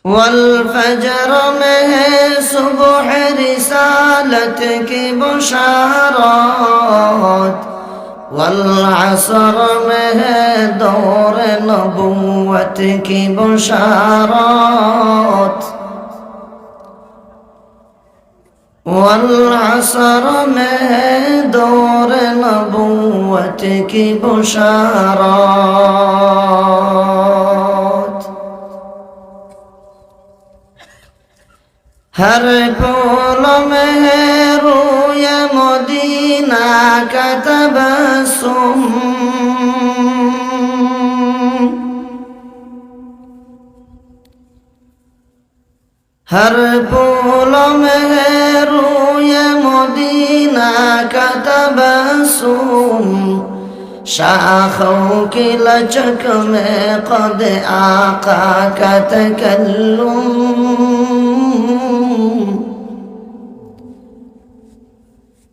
والفجر में है सुबह रिसालत की बशारत, वल्असर में है दौर नबुव्वत की बशारत, वल्असर में है दौर नबुव्वत की बशारत। हर फूल में है रूय मदीना का तबस्सुम, हर फूल में है रूय मदीना का तबस्सुम, शाखों की लचक में कद आका का तकल्लुम,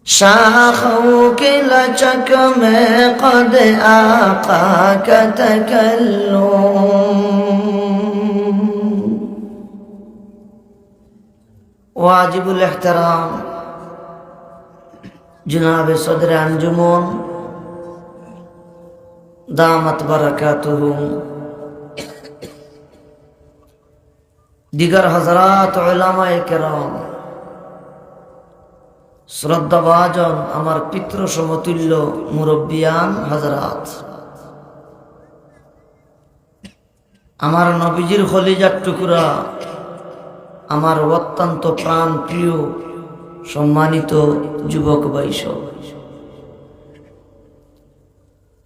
शाखों की लचक में कद आका का तकल्लुम। वाजिबुल एहतराम जनाब सदर अंजुमन दामत बरकातुहु, दिगर हजरात उलमाए किराम, শ্রদ্ধাভাজন আমার পিতৃ সমতুল্য মুরব্বিয়ান হযরত, আমার নবীজির খলিজার টুকরা, আমার অত্যন্ত প্রাণ প্রিয় সম্মানিত যুবক বৈষব,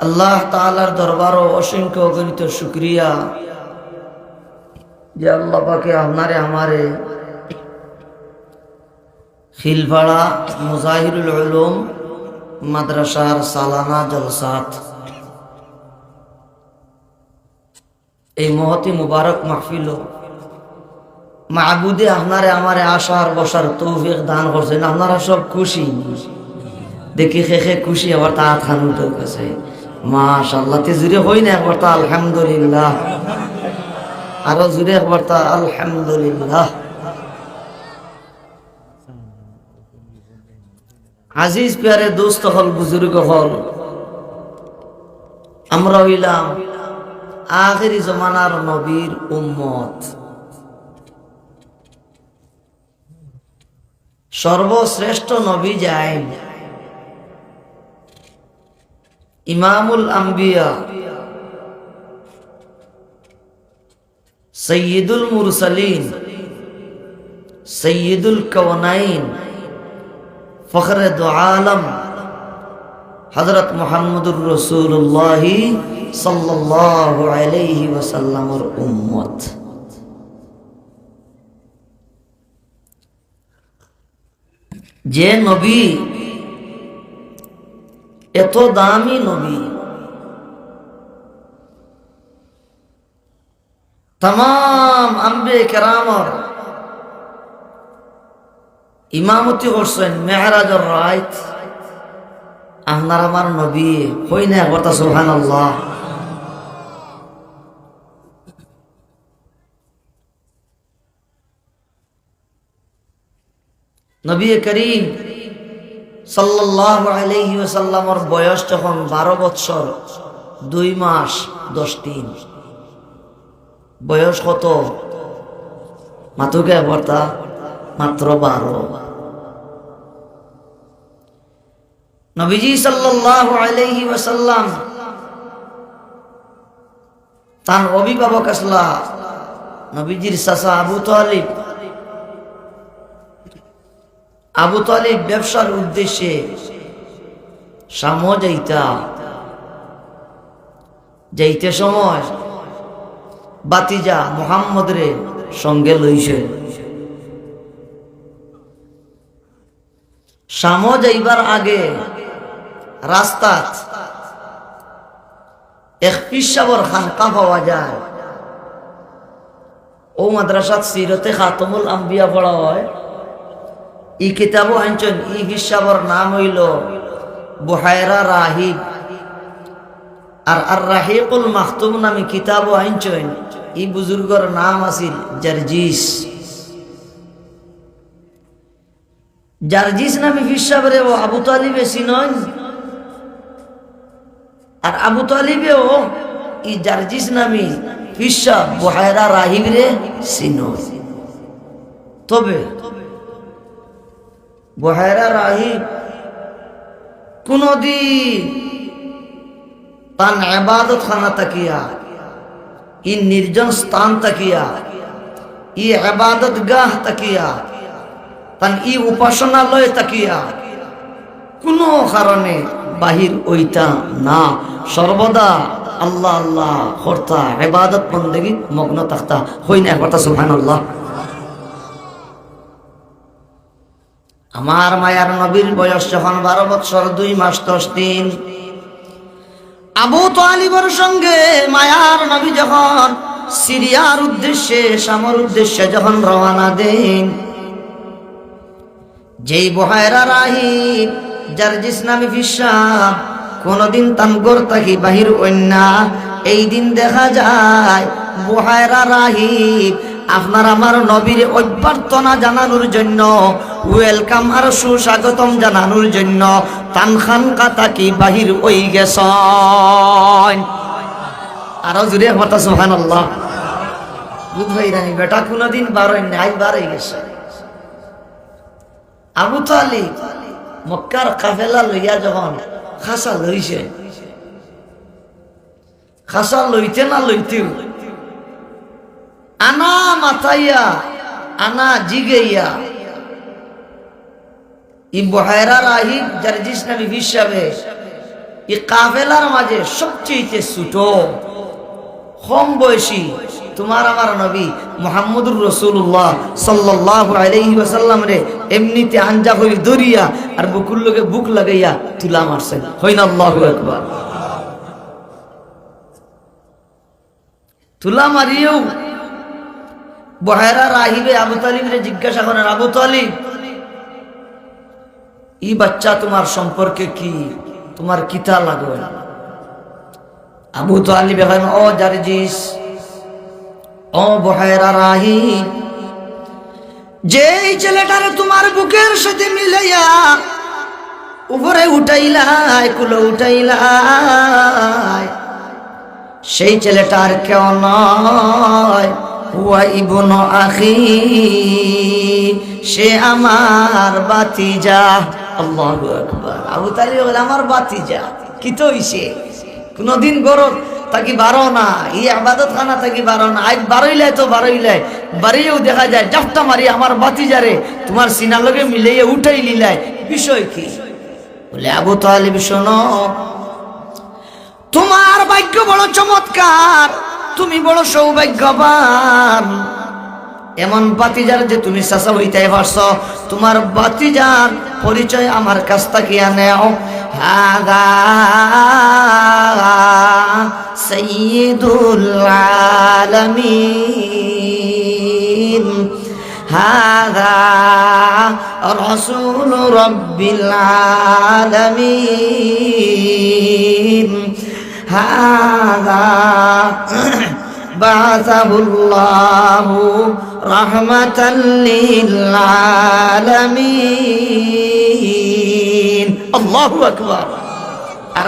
আল্লাহ তাআলার দরবারে অসংখ্য অগণিত শুকরিয়া যে আল্লাহ পাকে আপনারে আমারে খিলপাড়া মুজাহিরুল উলুম মাদ্রাসার সালানা জলসাত এই মহতি মুবারক মাহফিল মাহবুদে আপনারে আমারে আসার বসার তৌফিক দান করছেন। আপনারা সব খুশি দেখি খেখে খুশি, আবার তা খান উঠে গেছে মাশাআল্লাহ। তে জুড়ে হই না একবার তা আলহামদুলিল্লাহ, আরো জুড়ে একবার তা আলহামদুলিল্লাহ। আজিজ প্যারে দোস্ত হল, বুজুর্গ হল, আমরা হইলাম আখিরি জমানার নবীর উম্মত। সর্বশ্রেষ্ঠ নবী যায় ইমামুল আম্বিয়া সৈয়দুল মুরসালিন সৈয়দুল কাওনাইন ফখরে দু আলম হযরত মুহাম্মদুর রাসূলুল্লাহ সাল্লাল্লাহু আলাইহি ওয়াসাল্লামের উম্মত। যে নবী এত দামি নবী, तमाम আম্বিয়া কেরামর ইমামতি করছেন মেহরাজের রাত, আপনার আমার নবী হই না কথা সুবহানাল্লাহ। নবী করিম সাল্লাল্লাহু আলাইহি ওয়াসাল্লামের বয়স যখন 12 বছর 2 মাস 10 দিন, বয়স কত মাতুকে বর্তা মাত্র 12। নবীজি সাল্লাল্লাহু আলাইহি ওয়াসাল্লাম তার অভিভাবক আসলা নবীজির চাচা আবু তালিব ব্যবসার উদ্দেশ্যে শাম যাইতে সময় বাতিজা মুহাম্মদ রে সঙ্গে লইছে। শাম যাইবার আগে রাস্তা এক পিসাবর খানকা পাওয়া যায়, ও মাদ্রাসাত সিরতে খাতমুল আম্বিয়া পড়া হয়। ই কিতাবও আনছেন, ই হিসাবর নাম হইল বুহায়রা রাহিব, আর আর রাহিকুল মাখতুম নামে কিতাবও আনছেন এই বুজুর্গর নাম আছিল জারজিস। জারজিস নামে ফিসাবরে ও আবু তালিবে চিনন, আর আবু তালিবেও এই জারজিস নামে ফিসা বুহায়রা রাহিবরে চিনন। তবে বুহায়রা রাহিব কোনদিন তান ইবাদত খানা তাকিয়া, ই নির্জন স্থান তাকিয়া, ই ইবাদত গাহ তাকিয়া, তান ই উপাসনালয় তাকিয়া কোনো কারণে বাহির ওইটা না, সর্বদা আল্লাহ আল্লাহ করতা, ইবাদত বন্দেগী মগ্ন থাকতা। হই না কথা সুবহানাল্লাহ। আমার মায়ার নবীর বয়স যখন 12 বছর 2 মাস 10 দিন, আবু তালিবের সঙ্গে মায়ার নবী যখন সিরিয়ার উদ্দেশ্যে, শামের উদ্দেশ্যে যখন রওনা দেন, যেই বুহায়রা রাহিব জারজিস নামে ফিসা কোনদিন তানগর তাকি বাহির অন্যা, এই দিন দেখা যায় বুহায়রা রাহিব আপনার আমার নবীর অভ্যর্থনা জানানোর জন্য, ওয়েলকাম আর সুস্বাগতম জানানোর জন্য তানখান কাতাকি বাহির হই গেছ। আরো জুড়ে কথা সুবহানাল্লাহ। বুধ ভাই রানি বেটা কোনদিন বারোই নাই, বারোই গেছে। আবু তালিব মক্কার কাফেলা লইয়া যখন খাসা লইছে, খাসা লইতে না লইতেও আনা মাথাইয়া আনা জিগাইয়া ই বুহায়রা রাহিব জারজিস নবী হিসাবে ই কাফেলার মাঝে সবচেয়ে ছোট কম বয়সী তোমার আমার নবী মুহাম্মদুর রাসূলুল্লাহ সাল্লাল্লাহু আলাইহি ওয়াসাল্লাম রে এমনিতে আঞ্জা হই দরিয়া আর বুকুর লগে বুক লাগাইয়া তুলা মারছেন। হইনা আল্লাহু আকবার। তুলা মারিয়েও বুহায়রা রাহিবে আবু তালিবরে জিজ্ঞাসা করেন, আবু তালিব এই বাচ্চা তোমার সম্পর্কে কি, তোমার কিতা লাগবে? আবু তালিব এখন, ও জারজিস, ও বুহায়রা রাহিব, যেই ছেলেটারে তোমার বুকের সাথে মিলাইয়া উপরে উঠাইলাই, কুলো উঠাইলাই, সেই ছেলেটার কেউ নয়, হুয়া ইবনু আখি, সে আমার বাতিজা। আল্লাহু আকবার। আবু তালিব বলে, আমার বাতিজা কি তো হইছে? কোনদিন গরত তাকি বারো না, ই আবাদত খানা তাকি বারো না, আজ বারইলাই তো বারইলাই, বাড়িয়েও দেখা যায় জাফটা মারি আমার বাতিজারে তোমার সিনার লগে মিলাইয়া উঠাই লিলাই, বিষয় কি? বলে, আবু তালিব শোনো, তোমার ভাগ্য বড় চমৎকার, তুমি বড় সৌভাগ্যবান, এমন বাতিজার যে তুমি চাচা হইতে পারছো। তোমার বাতিজার পরিচয় আমার কাছ থেকে নেও। হাদা সাইয়্যিদুল আলামিন, হাদা রাসূল রাব্বিল আলামিন, হাদা বা'সাহুল্লাহু রাহমাতাল লিল আলামিন। আল্লাহু আকবার। আর